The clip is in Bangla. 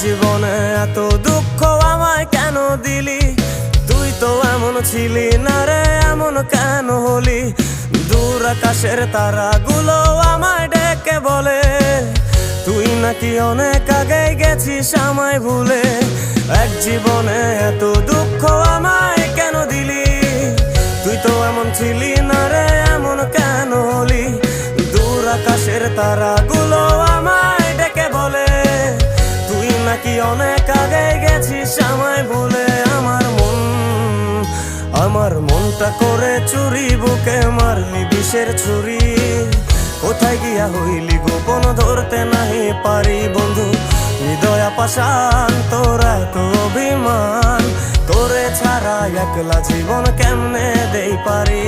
জীবনে এত দুঃখ আমায় কেন দিলি? তুই তো এমন ছিলি না রে, এমন কেন হলি? দূর আকাশের তারাগুলো আমায় ডেকে বলে তুই নাকি অনেক আগে গেছিস আমায় ভুলে। এক জীবনে এত দুঃখ আমায় কেন দিলি? তুই তো এমন ছিলি না রে, এমন কেন হলি? দূর আকাশের তারাগুলো আমায় ডেকে বলে তুই নাকি অনেক আগে গেছিস আমায় ভুলে। আমার মনটা করে চুরি, বুকে মারলি বিষের ছুরি। কোথায় গিয়া হইলি গোপন, ধরতে নাহি পারি বন্ধু। হৃদয় পাষাণ তোর এত অভিমান, তোরে ছাড়া একলা জীবন কেমনে দেই পারি?